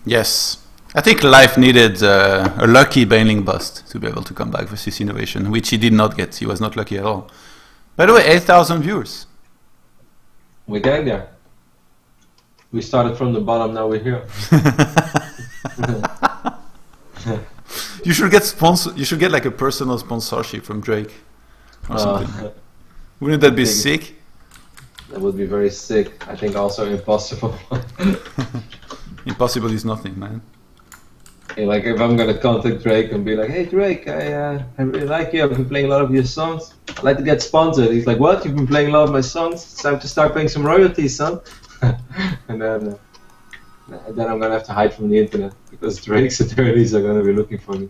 Yes. I think life needed a lucky Baneling bust to be able to come back versus Innovation, which he did not get. He was not lucky at all. By the way, 8,000 viewers. We're getting there. We started from the bottom, now we're here. You should get sponsor. You should get like a personal sponsorship from Drake or something. Wouldn't that be sick? That would be very sick. I think also impossible. Impossible is nothing, man. Yeah, like if I'm gonna contact Drake and be like, "Hey Drake, I really like you. I've been playing a lot of your songs. I'd like to get sponsored." He's like, "What? You've been playing a lot of my songs? It's time to start paying some royalties, son." And then I'm gonna have to hide from the internet because Drake's attorneys are gonna be looking for me.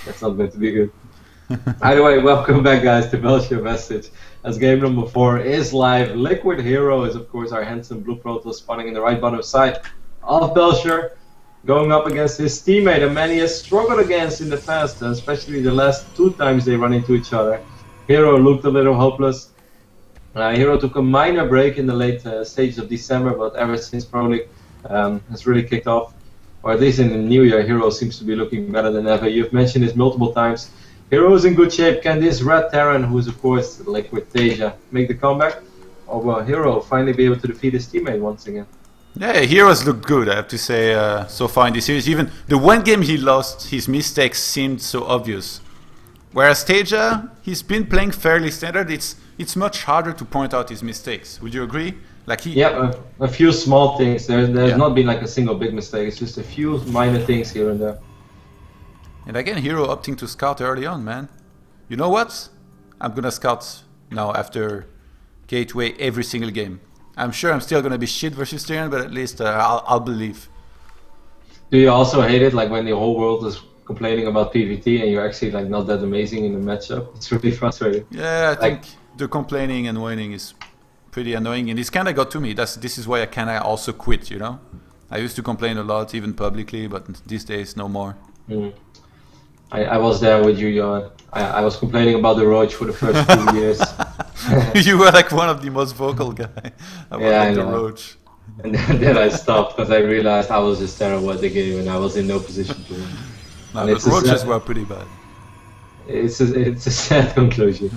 That's not going to be good. Either way, welcome back, guys, to Belgium Message. As game number 4 is live. Liquid HerO is, of course, our handsome blue Protoss spawning in the right bottom side of Belgium, going up against his teammate, a man he has struggled against in the past, especially the last 2 times they run into each other. HerO looked a little hopeless. HerO took a minor break in the late stages of December, but ever since Pro League has really kicked off, or at least in the new year, HerO seems to be looking better than ever. You've mentioned this multiple times. HerO is in good shape. Can this Red Terran, who is of course Liquid TaeJa, make the comeback? Or will HerO finally be able to defeat his teammate once again? Yeah, HerO's looked good, I have to say, so far in this series. Even the one game he lost, his mistakes seemed so obvious. Whereas TaeJa, he's been playing fairly standard. It's much harder to point out his mistakes. Would you agree? Like a few small things. There's not been like a single big mistake. It's just a few minor things here and there. And again, HerO opting to scout early on, man. You know what? I'm gonna scout now after Gateway every single game. I'm sure I'm still gonna be shit versus Tyrion, but at least I'll believe. Do you also hate it, like when the whole world is complaining about PvT and you're actually like not that amazing in the matchup? It's really frustrating. Yeah, I think the complaining and whining is pretty annoying, and it's kind of got to me. This is why I kind of also quit, you know? I used to complain a lot, even publicly, but these days no more. I was there with you, Johan. I was complaining about the Roach for the first 2 years. You were like one of the most vocal guys about the Roach. And then I stopped because I realized I was just terrible at the game and I was in no position to win. No, but Roaches were pretty bad. It's a sad conclusion.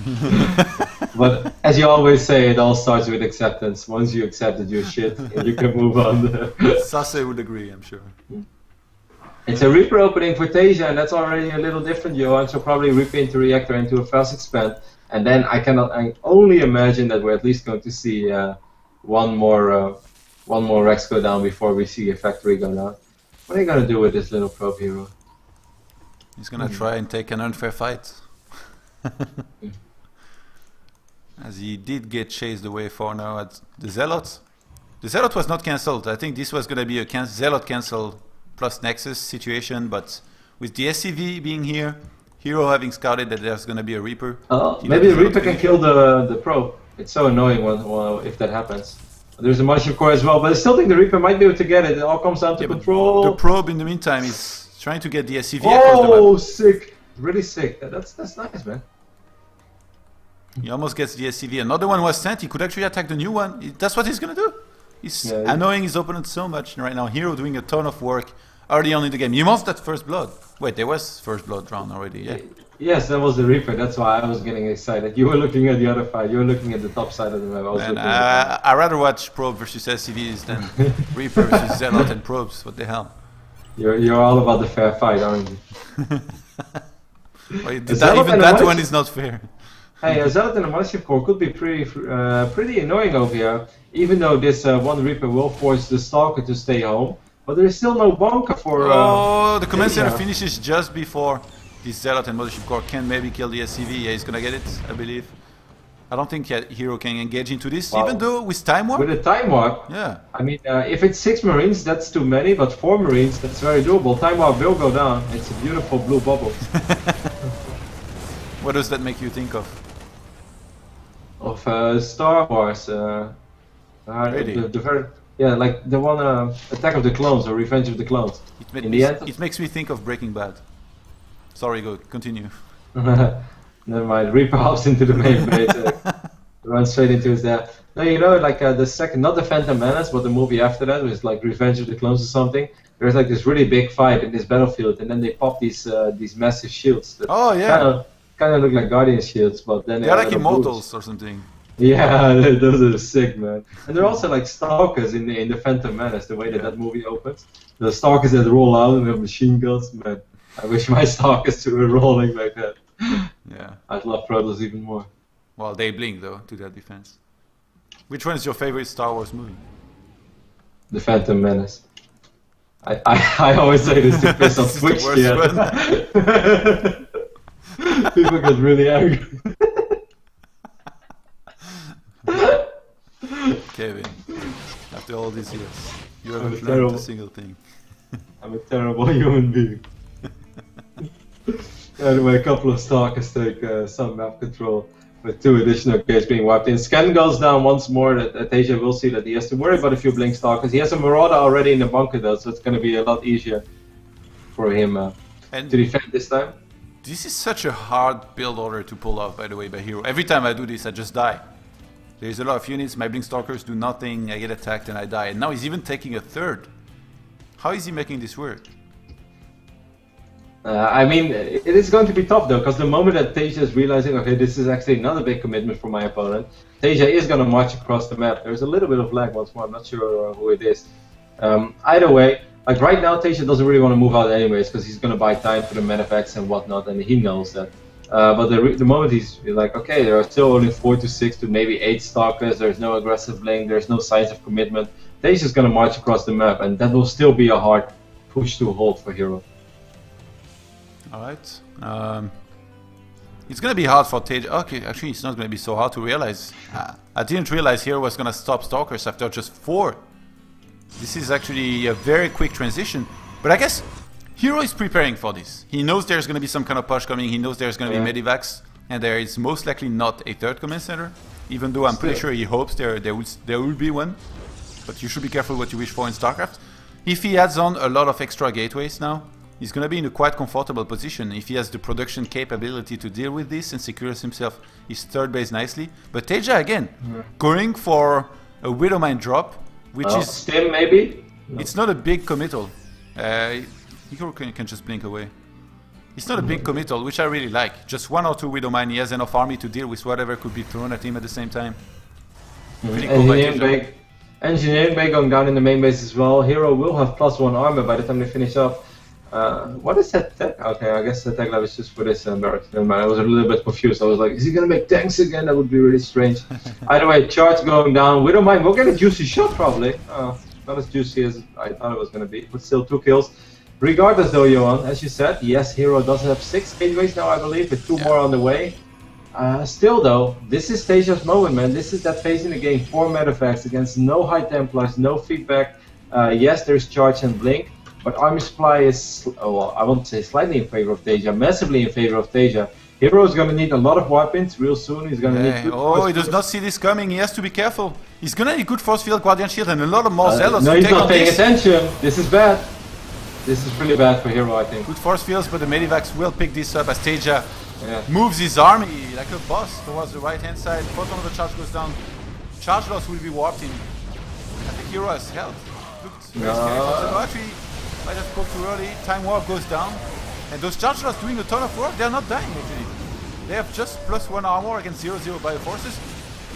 But as you always say, it all starts with acceptance. Once you accept that you're shit, you can move on. Sase would agree, I'm sure. It's a Reaper opening for TaeJa, and that's already a little different, Johan. So probably Reaper into Reactor into a fast expand, and then I only imagine that we're at least going to see one more Rex go down before we see a factory go down. What are you gonna do with this little probe hero? He's gonna try and take an unfair fight. As he did get chased away for now at the Zealot. The Zealot was not cancelled. I think this was gonna be a Zealot cancel plus Nexus situation, but with the SCV being here, HerO having scouted that there's going to be a Reaper. Maybe the Reaper can kill the probe. It's so annoying if that happens. There's a Martian core as well, but I still think the Reaper might be able to get it. It all comes down to control. The probe in the meantime is trying to get the SCV across the map. Oh, sick! Really sick. That's nice, man. He almost gets the SCV. Another one was sent. He could actually attack the new one. That's what he's going to do. He's annoying his opponent so much right now. HerO doing a ton of work early on in the game. You lost that first blood. Wait, there was first blood round already, yeah? Yes, that was the Reaper. That's why I was getting excited. You were looking at the other fight. You were looking at the top side of the map. I'd rather watch Probe versus SCVs than Reaper versus Zealot and Probes. What the hell? You're all about the fair fight, aren't you? Wait, even that one is not fair. Hey, a Zealot and a Massive Core could be pretty annoying over here, even though this one Reaper will force the Stalker to stay home. But there is still no bunker for... oh, the Command Center finishes just before this Zealot and Mothership Core can maybe kill the SCV. Yeah, he's gonna get it, I believe. I don't think HerO can engage into this, even though with Time Warp. With a Time Warp? Yeah. I mean, if it's 6 Marines, that's too many, but 4 Marines, that's very doable. Time Warp will go down. It's a beautiful blue bubble. What does that make you think of? Of Star Wars. Really? Yeah, like the one Attack of the Clones or Revenge of the Clones. It makes me think of Breaking Bad. Sorry, go continue. Never mind. Reaper hops into the main base, runs straight into his death. No, you know, like the second, not the Phantom Menace, but the movie after that was like Revenge of the Clones or something. there's like this really big fight in this battlefield, and then they pop these massive shields that Oh yeah. kind of look like Guardian shields, but then They're like little immortals boosts. or something. Yeah, those are sick, man. And they're also like stalkers in the Phantom Menace, the way that movie opens. The stalkers that roll out and have machine guns, man. I wish my stalkers were rolling like that. Yeah. I'd love Protoss even more. Well, they blink though, to their defense. Which one is your favorite Star Wars movie? The Phantom Menace. I always say this to piss off This is the Twitch, worst yeah. People get really angry. Kevin, after all these years, you haven't learned terrible. a single thing. I'm a terrible human being. Anyway, a couple of stalkers take some map control with 2 additional gates being wiped in. Scan goes down once more. That TaeJa will see that he has to worry about a few blink stalkers. He has a Marauder already in the bunker though, so it's going to be a lot easier for him And to defend this time. this is such a hard build order to pull off, by the way, by HerO. Every time I do this, I just die. There's a lot of units, my blink stalkers do nothing, I get attacked and I die. And now he's even taking a third. How is he making this work? I mean, it is going to be tough though, because the moment that TaeJa is realizing, okay, this is actually not a big commitment for my opponent, TaeJa is going to march across the map. There's a little bit of lag once more, I'm not sure who it is. Either way, like right now, TaeJa doesn't really want to move out anyways, because he's going to buy time for the medevacts and whatnot, and he knows that. But the moment he's like, okay, there are still only 4 to 6 to maybe 8 stalkers, there's no aggressive blink, there's no signs of commitment, TaeJa is going to march across the map, and that will still be a hard push to hold for HerO. Alright. It's gonna be hard for TaeJa. Okay, actually it's not gonna be so hard to realize. I didn't realize HerO was gonna stop Stalkers after just 4. This is actually a very quick transition. But I guess HerO is preparing for this. He knows there's gonna be some kind of push coming, he knows there's gonna be medivacs, and there is most likely not a 3rd command center. Even though I'm pretty sure he hopes there will be one. But you should be careful what you wish for in StarCraft. If he adds on a lot of extra gateways now, he's going to be in a quite comfortable position if he has the production capability to deal with this and secures himself his 3rd base nicely. But TaeJa again, going for a Widowmine drop, which is... Stim maybe? No. It's not a big committal. He can just blink away. It's not a big committal, which I really like. Just 1 or 2 Widowmine, he has enough army to deal with whatever could be thrown at him at the same time. Pretty cool by TaeJa. Engineering bay going down in the main base as well. HerO will have +1 armor by the time they finish up. What is that tech? Okay, I guess the tech lab is just for this barracks. Never mind, I was a little bit confused. I was like, is he gonna make tanks again? That would be really strange. Either way, charge going down. Widowmine will get a juicy shot probably. Not as juicy as I thought it was gonna be, but still 2 kills. Regardless though, Johan, as you said, yes, HerO does have 6 gateways now, I believe, with 2 more on the way. Still though, this is TaeJa's moment, man. This is that phase in the game, 4 medevacts against no high templars, no feedback. Yes, there's charge and blink, but army supply is, well, I won't say slightly in favor of TaeJa, massively in favor of TaeJa. HerO is going to need a lot of weapons real soon. He's going to need good Oh, he does not see this coming. He has to be careful. He's going to need good force field, Guardian Shield, and a lot of more Zealots. No, he's not paying attention. This is bad. This is really bad for HerO, I think. Good force fields, but the medivacs will pick this up as TaeJa moves his army like a boss towards the right hand side. Bottom of the charge goes down. Charge loss will be warped in. I think HerO has health. Looked very scary. No, actually, might have spoke too early. Time warp goes down. And those charge loss doing a ton of work, they're not dying actually. They have just +1 armor against 0/0 bioforces.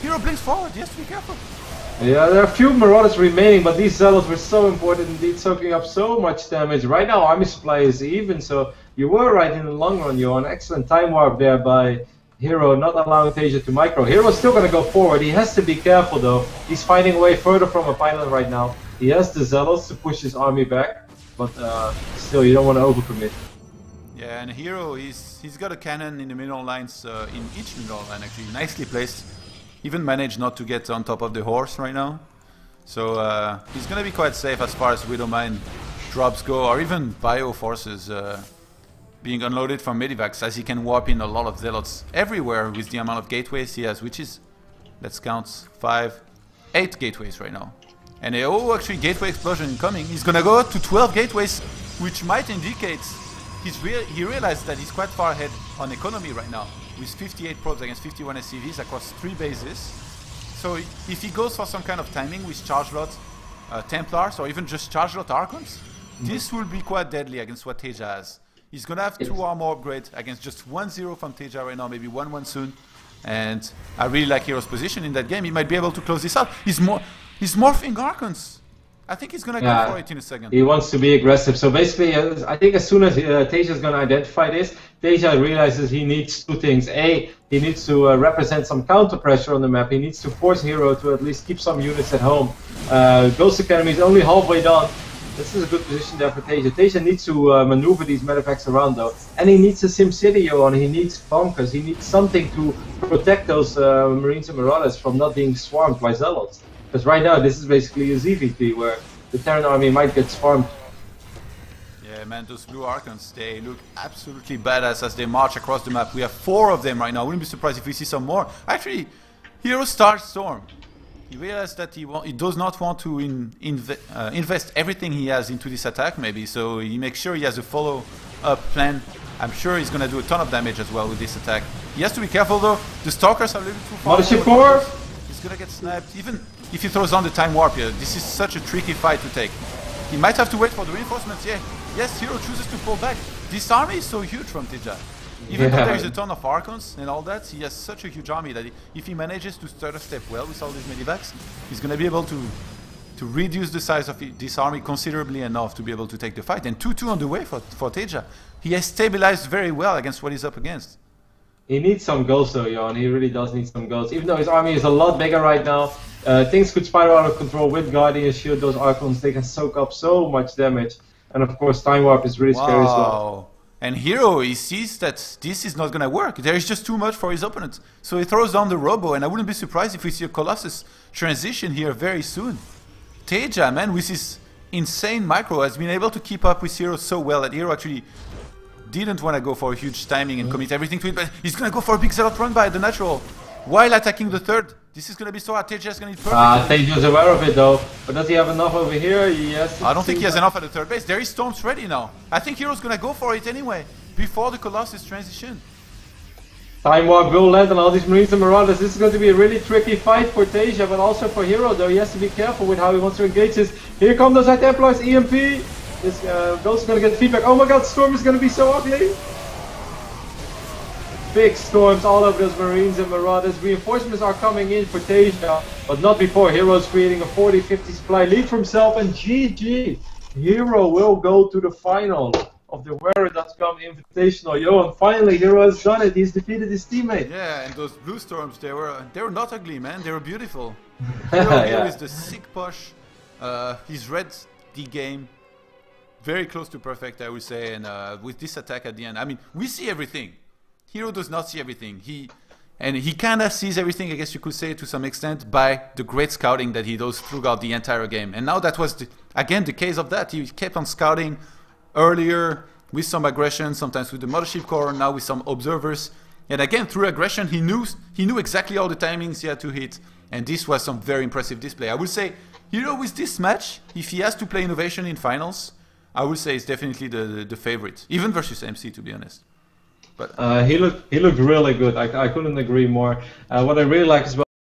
HerO blinks forward, he has to be careful. Yeah, there are a few Marauders remaining, but these Zealots were so important indeed, soaking up so much damage. Right now, army supply is even, so you were right in the long run, Johan. Excellent time warp there by HerO, not allowing TaeJa to micro. HerO's still going to go forward. He has to be careful, though. He's finding a way further from a pylon right now. He has the Zealots to push his army back, but still, you don't want to overcommit. Yeah, and HerO, he's got a cannon in the middle lines, in each middle line actually, nicely placed. Even managed not to get on top of the horse right now. So he's gonna be quite safe as far as Widowmine drops go, or even bio forces being unloaded from medivacs, as he can warp in a lot of Zealots everywhere with the amount of gateways he has, which is, let's count, 8 gateways right now. And actually gateway explosion incoming. He's gonna go to 12 gateways, which might indicate he realized that he's quite far ahead on economy right now, with 58 probes against 51 SCVs across 3 bases. So if he goes for some kind of timing with charge lot Templars, or even just charge lot Archons, this will be quite deadly against what TaeJa has. He's going to have 2 armor upgrades against just 1-0 from TaeJa right now, maybe 1-1 soon. And I really like HerO's position in that game. He might be able to close this out. He's morphing Archons. I think he's going to go for it in a second. He wants to be aggressive. So basically, I think as soon as TaeJa is going to identify this, TaeJa realizes he needs 2 things. A, he needs to represent some counter pressure on the map. He needs to force HerO to at least keep some units at home. Ghost Academy is only halfway done. This is a good position there for TaeJa. TaeJa needs to maneuver these medevacts around though. And he needs a SimCity on. He needs bunkers. He needs something to protect those Marines and Marauders from not being swarmed by Zealots. Because right now this is basically a ZVT where the Terran army might get swarmed. Yeah, man, those blue Archons, they look absolutely badass as they march across the map. We have 4 of them right now. Wouldn't be surprised if we see some more. Actually, HerO starts Storm. He realized that he does not want to invest everything he has into this attack, maybe. So he makes sure he has a follow-up plan. I'm sure he's going to do a ton of damage as well with this attack. He has to be careful though. The Stalkers are a little too far. Mothership Core! He's going to get sniped. Even if he throws on the Time Warp here, this is such a tricky fight to take. He might have to wait for the reinforcements. Yeah. Yes, HerO chooses to pull back. This army is so huge from TaeJa. Even though there's a ton of Archons and all that, he has such a huge army that if he manages to start a step well with all these medevacts, he's going to be able to reduce the size of this army considerably enough to be able to take the fight. And 2-2 on the way for TaeJa. He has stabilized very well against what he's up against. He needs some goals though, Jan. He really does need some goals. Even though his army is a lot bigger right now, things could spiral out of control with Guardian Shield. Those Archons, they can soak up so much damage. And of course, Time Warp is really scary as well. And HerO, he sees that this is not going to work. There is just too much for his opponent. So he throws down the Robo, and I wouldn't be surprised if we see a Colossus transition here very soon. TaeJa, man, with his insane micro, has been able to keep up with HerO so well that HerO actually didn't want to go for a huge timing and commit everything to it, but he's going to go for a big Zealot run by the natural while attacking the third. This is going to be so hard. TaeJa is going to be perfect. TaeJa is aware of it though, but does he have enough over here? Yes. I don't think he has enough at the third base. There is Storms ready now. I think HerO's going to go for it anyway, before the Colossus transition. Time Warp will land on all these Marines and Marauders. This is going to be a really tricky fight for TaeJa, but also for HerO though. He has to be careful with how he wants to engage this. Here come those High Templars, EMP. This Ghost is going to get feedback. Oh my god, Storm is going to be so ugly. Big storms all over those Marines and Marauders. Reinforcements are coming in for TaeJa, but not before. HerO's creating a 40-50 supply lead for himself, and GG. HerO will go to the final of the Warer.com Invitational. Yo, and finally HerO has done it. He's defeated his teammate. Yeah, and those blue storms, they were not ugly, man. They were beautiful. HerO is the sick push. He's read the game very close to perfect, I would say. And with this attack at the end, I mean, we see everything. HerO does not see everything. He kind of sees everything, I guess you could say, to some extent, by the great scouting that he does throughout the entire game. And now that was, again, the case of that. He kept on scouting earlier with some aggression, sometimes with the Mothership Core, now with some observers. And again, through aggression, he knew exactly all the timings he had to hit. And this was some very impressive display. I would say, HerO with this match, if he has to play Innovation in finals, I would say it's definitely the favorite, even versus MC, to be honest. But he looked really good. I couldn't agree more. What I really like as well